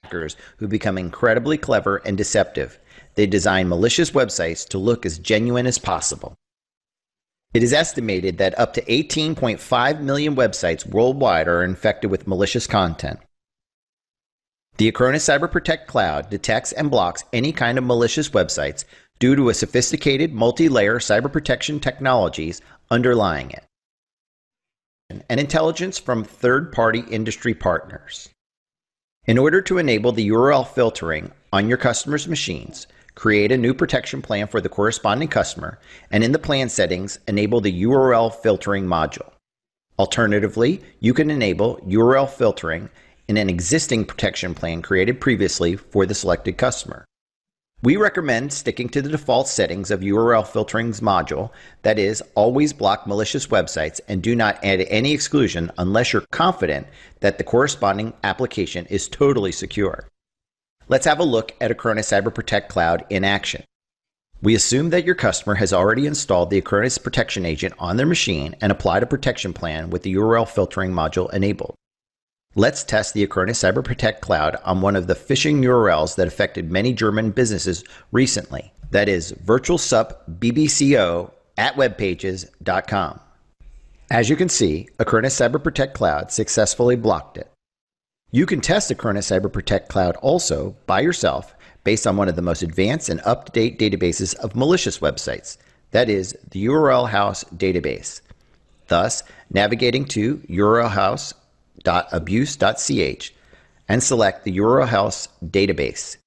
hackers who become incredibly clever and deceptive. They design malicious websites to look as genuine as possible. It is estimated that up to 18.5 million websites worldwide are infected with malicious content. The Acronis CyberProtect Cloud detects and blocks any kind of malicious websites due to a sophisticated multi-layer cyber protection technologies underlying it, and intelligence from third-party industry partners. In order to enable the URL filtering on your customers' machines, create a new protection plan for the corresponding customer, and in the plan settings, enable the URL filtering module. Alternatively, you can enable URL filtering in an existing protection plan created previously for the selected customer. We recommend sticking to the default settings of URL filtering's module, that is, always block malicious websites and do not add any exclusion unless you're confident that the corresponding application is totally secure. Let's have a look at Acronis CyberProtect Cloud in action. We assume that your customer has already installed the Acronis Protection Agent on their machine and applied a protection plan with the URL filtering module enabled. Let's test the Acronis CyberProtect Cloud on one of the phishing URLs that affected many German businesses recently. That is virtualsup@webpages.com. As you can see, Acronis CyberProtect Cloud successfully blocked it. You can test Acronis CyberProtect Cloud also by yourself based on one of the most advanced and up-to-date databases of malicious websites. That is the URL House database. Thus, navigating to urlhouse.abuse.ch and select the URL House database.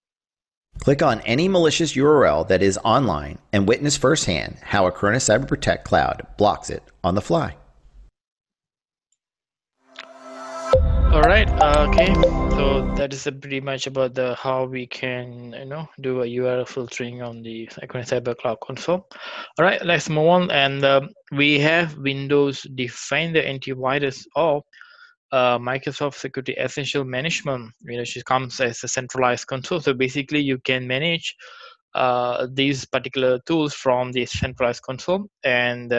Click on any malicious URL that is online and witness firsthand how Acronis CyberProtect Cloud blocks it on the fly. All right. Okay. So that is pretty much about how we can do a URL filtering on the Acronis Cyber Cloud console. All right. Let's move on. And we have Windows Defender Antivirus or Microsoft Security Essential Management, which comes as a centralized console. So basically, you can manage these particular tools from the centralized console, and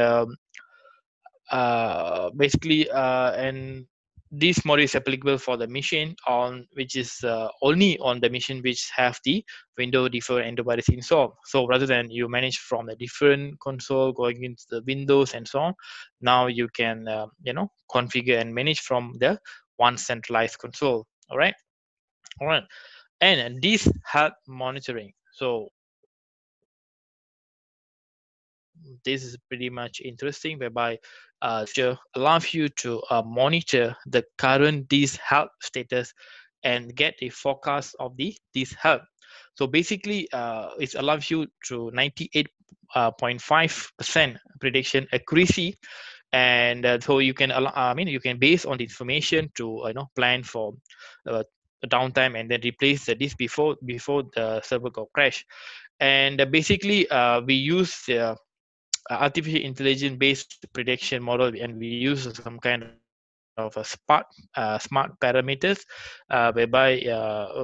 basically and this mode is applicable for the machine on which is only on the machine which have the window different antivirus installed. So rather than you manage from a different console going into the windows and so on, now you can configure and manage from the one centralized console. All right. And this health monitoring, so this is pretty much interesting, whereby feature allows you to monitor the current disease health status and get a forecast of the disease health. So basically, it allows you to 98.5% prediction accuracy, and so you can you can base on the information to plan for a downtime and then replace the disk before the server got crash. And basically, we use artificial intelligence based prediction model, and we use some kind of a smart parameters, whereby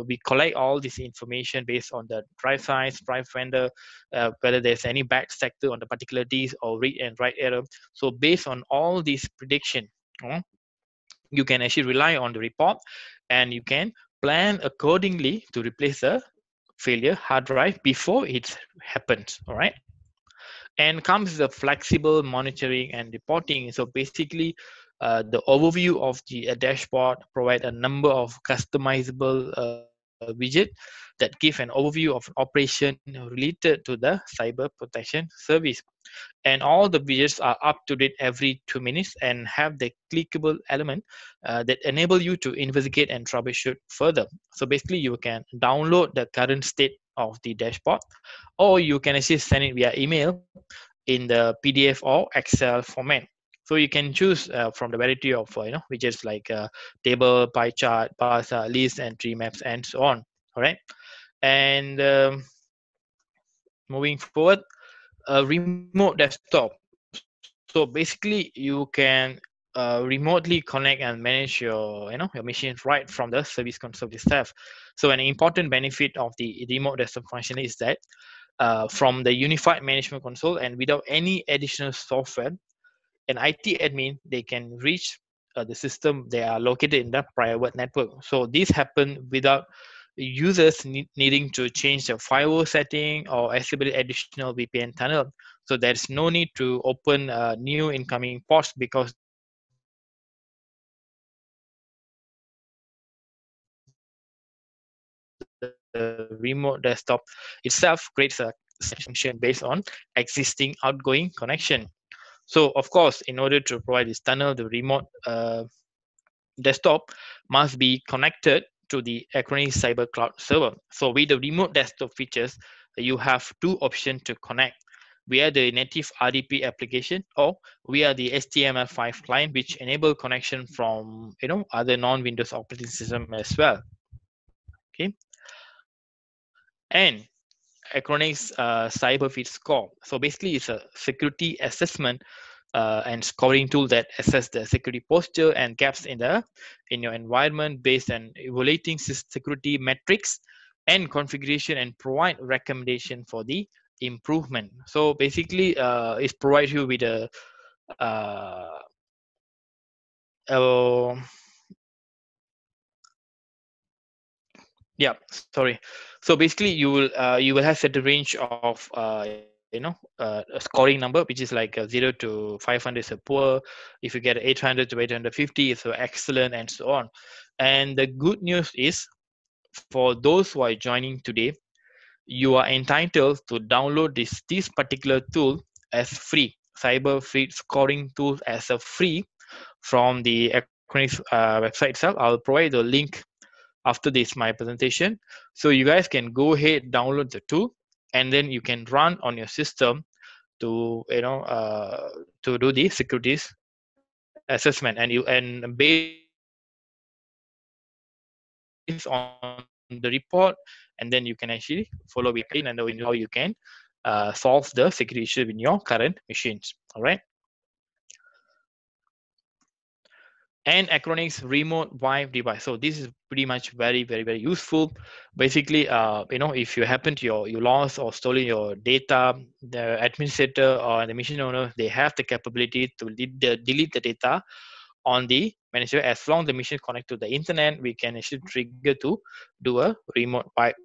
we collect all this information based on the drive size, drive vendor, whether there's any bad sector on the particular disk or read and write error. So based on all these prediction, you can actually rely on the report, and you can plan accordingly to replace the failure hard drive before it happens. All right. And comes the flexible monitoring and reporting. So basically, the overview of the dashboard provide a number of customizable widget that give an overview of operation related to the cyber protection service. And all the widgets are up to date every 2 minutes and have the clickable element that enable you to investigate and troubleshoot further. So basically, you can download the current state of the dashboard, or you can actually send it via email in the PDF or Excel format. So you can choose from the variety of widgets like table, pie chart, bars, list, and tree maps, and so on. All right. And moving forward, a remote desktop. So basically, you can remotely connect and manage your machine right from the service console itself. So an important benefit of the remote desktop function is that from the unified management console and without any additional software, an IT admin, they can reach the system they are located in the private network. So this happen without users needing to change the firewall setting or establish additional VPN tunnel. So there's no need to open new incoming ports, because the remote desktop itself creates a function based on existing outgoing connection. So of course, in order to provide this tunnel, the remote desktop must be connected to the Acronis Cyber Cloud server. So with the remote desktop features, you have two options to connect via the native RDP application or via the HTML5 client, which enable connection from other non-Windows operating system as well. Okay, and Acronis Cyber Fit Score. So basically, it's a security assessment and scoring tool that assess the security posture and gaps in your environment based on evaluating security metrics and configuration, and provide recommendation for the improvement. So basically, it provides you with a yeah, sorry. So basically, you will have set a range of a scoring number, which is like 0 to 500 is a poor. If you get 800 to 850, it's excellent, and so on. And the good news is, for those who are joining today, you are entitled to download this particular tool as free, cyber free scoring tool as a free from the Acronis website itself. I'll provide the link after this my presentation, so you guys can go ahead, download the tool, and then you can run on your system to to do the securities assessment, and based on the report, and then you can actually follow it in and know how you can solve the security issue in your current machines. All right. and Acronis remote wipe device. So this is pretty much very useful. Basically, if you happen to you lost or stolen your data, the administrator or the machine owner, they have the capability to delete the data on the manager. As long as the machine connect to the internet, we can actually trigger to do a remote wipe.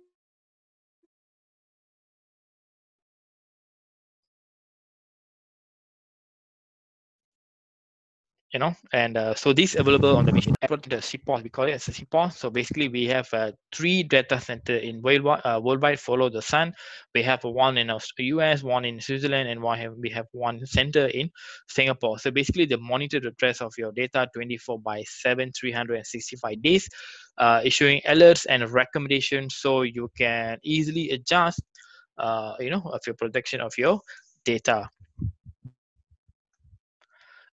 And so this available on the machine. The CPOS, we call it as a CPOS. So basically, we have 3 data center in worldwide follow the sun. We have one in US, one in Switzerland, and we have one center in Singapore. So basically, they monitor the trace of your data 24/7, 365 days, issuing alerts and recommendations, so you can easily adjust, of your protection of your data.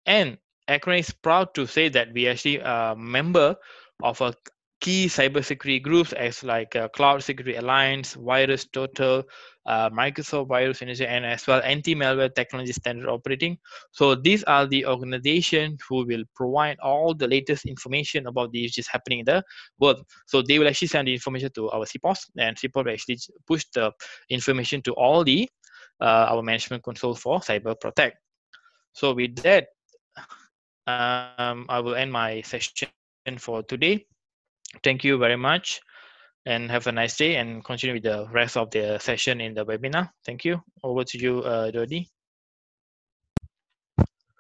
And Acronis is proud to say that we actually a member of a key cybersecurity groups as like Cloud Security Alliance, Virus Total, Microsoft Virus Manager, and as well Anti-Malware Technology Standard Operating. So these are the organizations who will provide all the latest information about the issues happening in the world. So they will actually send the information to our CPOS, and CPOS will actually push the information to all the our management console for Cyber Protect. So with that, I will end my session for today. Thank you very much and have a nice day, and continue with the rest of the session in the webinar. Thank you. Over to you, Dodi.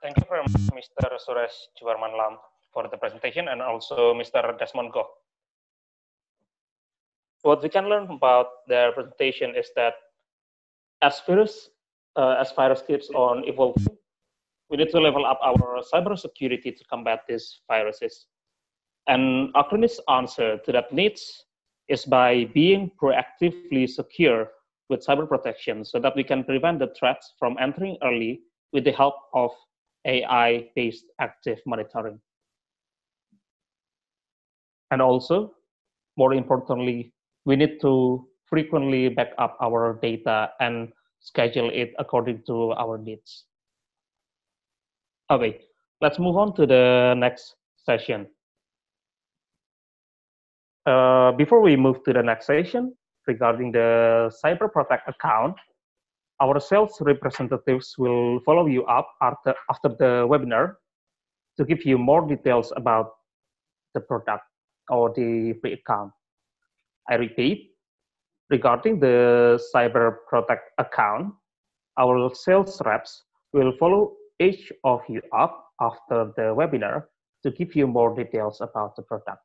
Thank you very much, Mr. Suresh Juwarmanlam, for the presentation, and also Mr. Desmond Goh. What we can learn about their presentation is that as virus keeps on evolving, we need to level up our cybersecurity to combat these viruses. And Acronis' answer to that needs is by being proactively secure with cyber protection, so that we can prevent the threats from entering early with the help of AI-based active monitoring. And also, more importantly, we need to frequently back up our data and schedule it according to our needs. Okay, let's move on to the next session. Before we move to the next session regarding the Cyber Protect account, our sales representatives will follow you up after the webinar to give you more details about the product or the free account. I repeat, regarding the Cyber Protect account, our sales reps will follow each of you up after the webinar to give you more details about the product.